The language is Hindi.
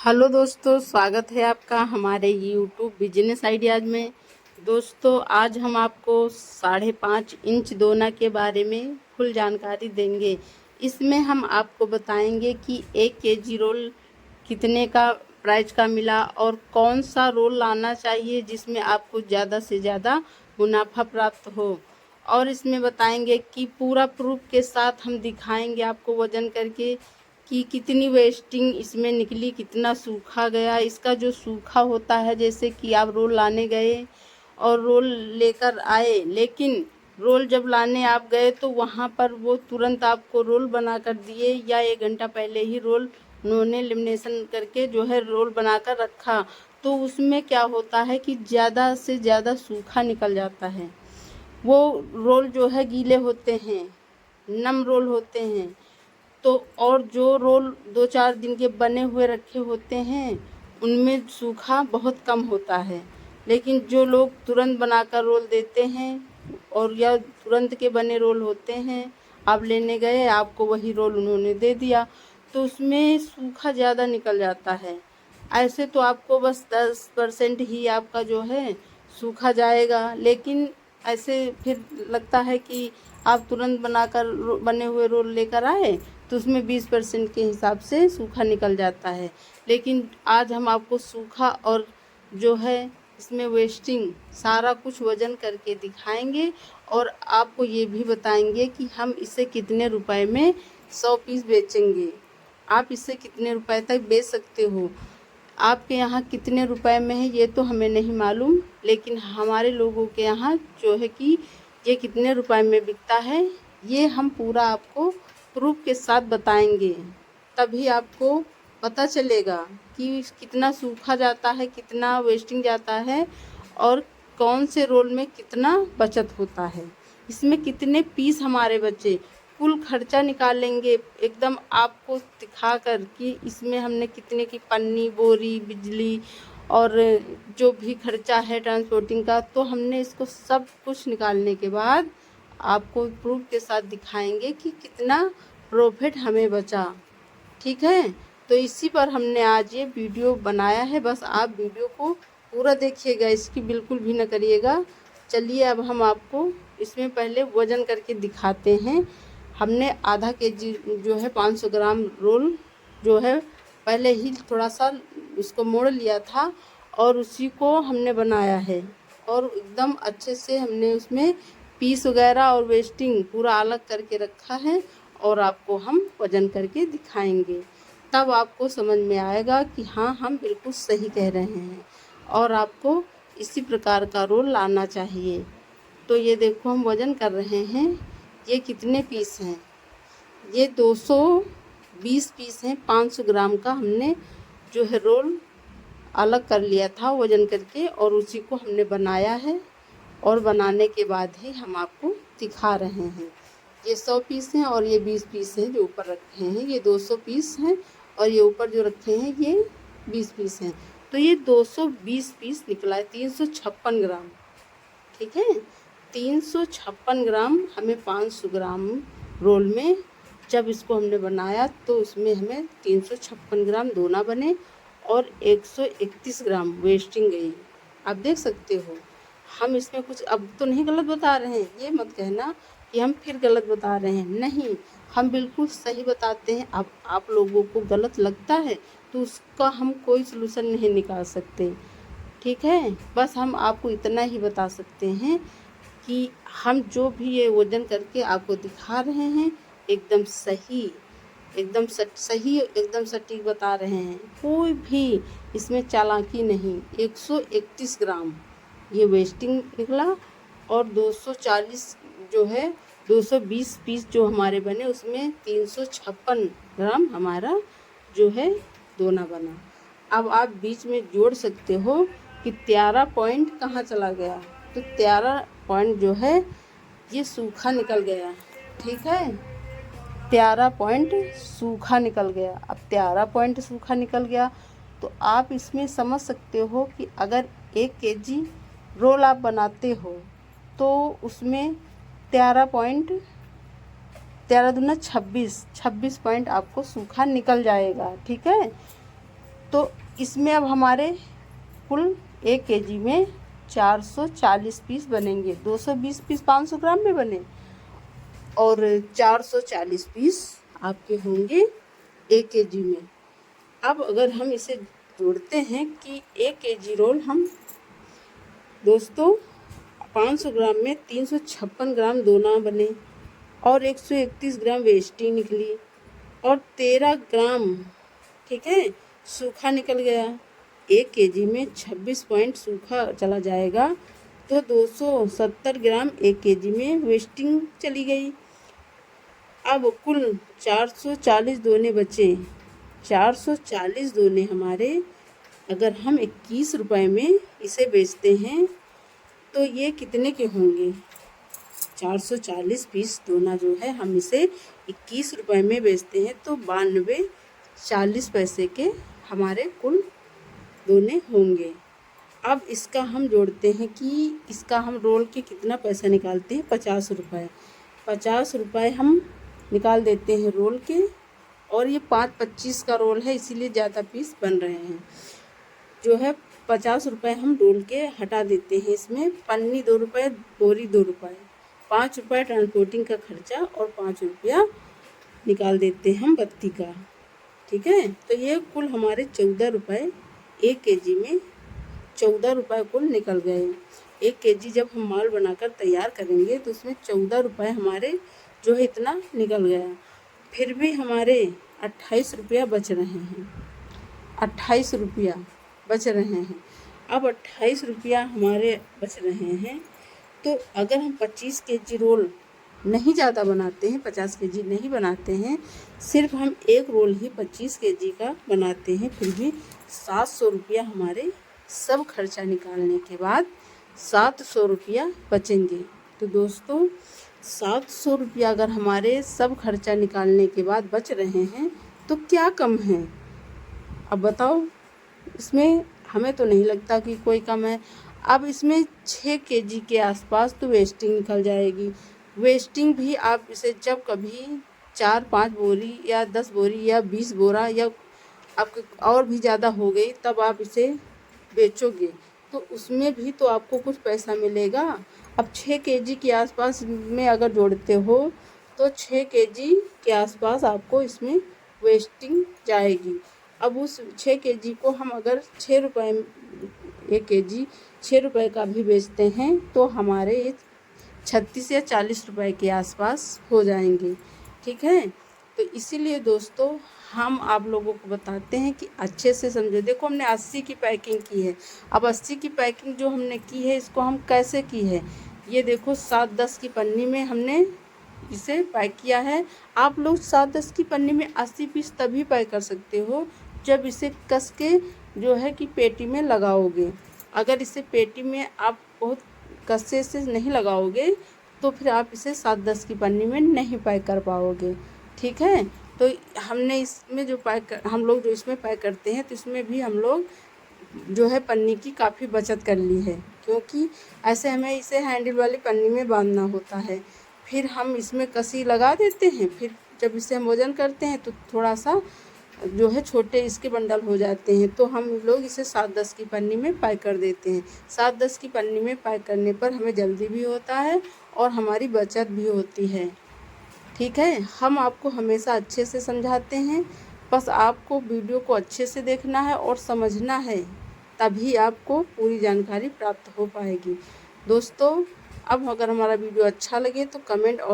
हेलो दोस्तों, स्वागत है आपका हमारे यूट्यूब बिजनेस आइडियाज़ में। दोस्तों, आज हम आपको 5.5 इंच दोना के बारे में फुल जानकारी देंगे। इसमें हम आपको बताएंगे कि 1 केजी रोल कितने का प्राइस का मिला और कौन सा रोल लाना चाहिए जिसमें आपको ज़्यादा से ज़्यादा मुनाफा प्राप्त हो। और इसमें बताएंगे कि पूरा प्रूफ के साथ हम दिखाएंगे आपको वज़न करके कि कितनी वेस्टिंग इसमें निकली, कितना सूखा गया। इसका जो सूखा होता है, जैसे कि आप रोल लाने गए और रोल लेकर आए, लेकिन रोल जब लाने आप गए तो वहाँ पर वो तुरंत आपको रोल बना कर दिए या 1 घंटा पहले ही रोल उन्होंने लेमिनेशन करके जो है रोल बना कर रखा, तो उसमें क्या होता है कि ज़्यादा से ज़्यादा सूखा निकल जाता है। वो रोल जो है गीले होते हैं, नम रोल होते हैं। तो और जो रोल 2-4 दिन के बने हुए रखे होते हैं उनमें सूखा बहुत कम होता है। लेकिन जो लोग तुरंत बनाकर रोल देते हैं और या तुरंत के बने रोल होते हैं, आप लेने गए, आपको वही रोल उन्होंने दे दिया, तो उसमें सूखा ज़्यादा निकल जाता है। ऐसे तो आपको बस 10% ही आपका जो है सूखा जाएगा, लेकिन ऐसे फिर लगता है कि आप तुरंत बनाकर बने हुए रोल लेकर आए तो उसमें 20% के हिसाब से सूखा निकल जाता है। लेकिन आज हम आपको सूखा और जो है इसमें वेस्टिंग सारा कुछ वज़न करके दिखाएंगे और आपको ये भी बताएंगे कि हम इसे कितने रुपए में 100 पीस बेचेंगे। आप इसे कितने रुपए तक बेच सकते हो। आपके यहाँ कितने रुपए में है ये तो हमें नहीं मालूम, लेकिन हमारे लोगों के यहाँ जो है कि ये कितने रुपए में बिकता है, ये हम पूरा आपको प्रूफ के साथ बताएंगे। तभी आपको पता चलेगा कि कितना सूखा जाता है, कितना वेस्टिंग जाता है और कौन से रोल में कितना बचत होता है, इसमें कितने पीस हमारे बचे। कुल खर्चा निकालेंगे एकदम आपको दिखा कर कि इसमें हमने कितने की पन्नी, बोरी, बिजली और जो भी खर्चा है ट्रांसपोर्टिंग का, तो हमने इसको सब कुछ निकालने के बाद आपको प्रूफ के साथ दिखाएंगे कि कितना प्रॉफिट हमें बचा। ठीक है, तो इसी पर हमने आज ये वीडियो बनाया है। बस आप वीडियो को पूरा देखिएगा, इसकी बिल्कुल भी न करिएगा। चलिए अब हम आपको इसमें पहले वज़न करके दिखाते हैं। हमने आधा केजी जो है 500 ग्राम रोल जो है पहले ही थोड़ा सा उसको मोड़ लिया था और उसी को हमने बनाया है और एकदम अच्छे से हमने उसमें पीस वगैरह और वेस्टिंग पूरा अलग करके रखा है और आपको हम वज़न करके दिखाएंगे। तब आपको समझ में आएगा कि हाँ, हम बिल्कुल सही कह रहे हैं और आपको इसी प्रकार का रोल लाना चाहिए। तो ये देखो हम वज़न कर रहे हैं, ये कितने पीस हैं, ये 220 पीस हैं। 500 ग्राम का हमने जो है रोल अलग कर लिया था वज़न करके और उसी को हमने बनाया है और बनाने के बाद ही हम आपको दिखा रहे हैं। ये 100 पीस हैं और ये 20 पीस हैं जो ऊपर रखे हैं, ये 200 पीस हैं और ये ऊपर जो रखे हैं ये 20 पीस हैं। तो ये 220 पीस निकला है, 356 ग्राम। ठीक है, 356 ग्राम हमें 500 ग्राम रोल में जब इसको हमने बनाया तो उसमें हमें 356 ग्राम दोना बने और 131 ग्राम वेस्टिंग गई। आप देख सकते हो, हम इसमें कुछ अब तो नहीं गलत बता रहे हैं, ये मत कहना कि हम फिर गलत बता रहे हैं। नहीं, हम बिल्कुल सही बताते हैं। अब आप लोगों को गलत लगता है तो उसका हम कोई सलूशन नहीं निकाल सकते। ठीक है, बस हम आपको इतना ही बता सकते हैं कि हम जो भी ये वज़न करके आपको दिखा रहे हैं एकदम सही, एकदम सही, एकदम सटीक बता रहे हैं। कोई भी इसमें चालाकी नहीं। 131 ग्राम ये वेस्टिंग निकला और 240 जो है 220 पीस जो हमारे बने उसमें 356 ग्राम हमारा जो है दोना बना। अब आप बीच में जोड़ सकते हो कि 13 पॉइंट कहाँ चला गया, तो 13 पॉइंट जो है ये सूखा निकल गया। ठीक है, 13 पॉइंट सूखा निकल गया। अब 13 पॉइंट सूखा निकल गया तो आप इसमें समझ सकते हो कि अगर 1 केजी रोल आप बनाते हो तो उसमें 13 पॉइंट 13 दूना 26 पॉइंट आपको सूखा निकल जाएगा। ठीक है, तो इसमें अब हमारे कुल 1 केजी में 440 पीस बनेंगे। 220 पीस 500 ग्राम में बने और 440 पीस आपके होंगे 1 केजी में। अब अगर हम इसे जोड़ते हैं कि 1 केजी रोल हम दोस्तों 500 ग्राम में 356 ग्राम दोना बने और 131 ग्राम वेस्टी निकली और 13 ग्राम ठीक है सूखा निकल गया। 1 केजी में 26 पॉइंट सूखा चला जाएगा तो 270 ग्राम 1 केजी में वेस्टिंग चली गई। अब कुल 440 दोने बचे। 440 दोने हमारे अगर हम 21 रुपए में इसे बेचते हैं तो ये कितने के होंगे? 440 पीस दोना जो है हम इसे 21 रुपए में बेचते हैं तो 92.40 पैसे के हमारे कुल दोने होंगे। अब इसका हम जोड़ते हैं कि इसका हम रोल के कितना पैसा निकालते हैं? 50 रुपये। 50 रुपये हम निकाल देते हैं रोल के और ये 5-25 का रोल है इसीलिए ज़्यादा पीस बन रहे हैं। जो है 50 रुपये हम रोल के हटा देते हैं। इसमें पन्नी 2 रुपये, बोरी 2 रुपये, 5 रुपये ट्रांसपोर्टिंग का खर्चा और 5 रुपया निकाल देते हैं हम बत्ती का। ठीक है, तो ये कुल हमारे 14 रुपये 1 केजी में 14 रुपये कुल निकल गए। 1 केजी जब हम माल बनाकर तैयार करेंगे तो उसमें 14 रुपये हमारे जो है इतना निकल गया। फिर भी हमारे 28 रुपया बच रहे हैं। 28 रुपया बच रहे हैं। अब 28 रुपया हमारे बच रहे हैं तो अगर हम 25 केजी रोल नहीं ज़्यादा बनाते हैं, 50 केजी नहीं बनाते हैं, सिर्फ हम एक रोल ही 25 केजी का बनाते हैं, फिर भी 700 रुपया हमारे सब खर्चा निकालने के बाद 700 रुपया बचेंगे। तो दोस्तों 700 रुपया अगर हमारे सब खर्चा निकालने के बाद बच रहे हैं तो क्या कम है? अब बताओ, इसमें हमें तो नहीं लगता कि कोई कम है। अब इसमें 6 केजी के आसपास तो वेस्टिंग निकल जाएगी। वेस्टिंग भी आप इसे जब कभी 4-5 बोरी या 10 बोरी या 20 बोरा या आपके और भी ज़्यादा हो गई तब आप इसे बेचोगे तो उसमें भी तो आपको कुछ पैसा मिलेगा। अब 6 केजी के आसपास में अगर जोड़ते हो तो 6 केजी के आसपास आपको इसमें वेस्टिंग जाएगी। अब उस 6 केजी को हम अगर 6 रुपये 1 केजी 6 रुपये का भी बेचते हैं तो हमारे 36 या 40 रुपये के आसपास हो जाएंगे। ठीक है, तो इसीलिए दोस्तों हम आप लोगों को बताते हैं कि अच्छे से समझो। देखो हमने 80 की पैकिंग की है। अब 80 की पैकिंग जो हमने की है इसको हम कैसे की है, ये देखो 7-10 की पन्नी में हमने इसे पैक किया है। आप लोग 7-10 की पन्नी में 80 पीस तभी पैक कर सकते हो जब इसे कस के जो है कि पेटी में लगाओगे। अगर इसे पेटी में आप बहुत कस्से से नहीं लगाओगे तो फिर आप इसे 7-10 की पन्नी में नहीं पैक कर पाओगे। ठीक है, तो हमने इसमें जो हम लोग जो इसमें पैक करते हैं तो इसमें भी हम लोग जो है पन्नी की काफ़ी बचत कर ली है, क्योंकि ऐसे हमें इसे हैंडल वाली पन्नी में बांधना होता है। फिर हम इसमें कसी लगा देते हैं, फिर जब इसे हम वज़न करते हैं तो थोड़ा सा जो है छोटे इसके बंडल हो जाते हैं, तो हम लोग इसे 7-10 की पन्नी में पैक कर देते हैं। 7-10 की पन्नी में पैक करने पर हमें जल्दी भी होता है और हमारी बचत भी होती है। ठीक है, हम आपको हमेशा अच्छे से समझाते हैं, बस आपको वीडियो को अच्छे से देखना है और समझना है, तभी आपको पूरी जानकारी प्राप्त हो पाएगी। दोस्तों अब अगर हमारा वीडियो अच्छा लगे तो कमेंट और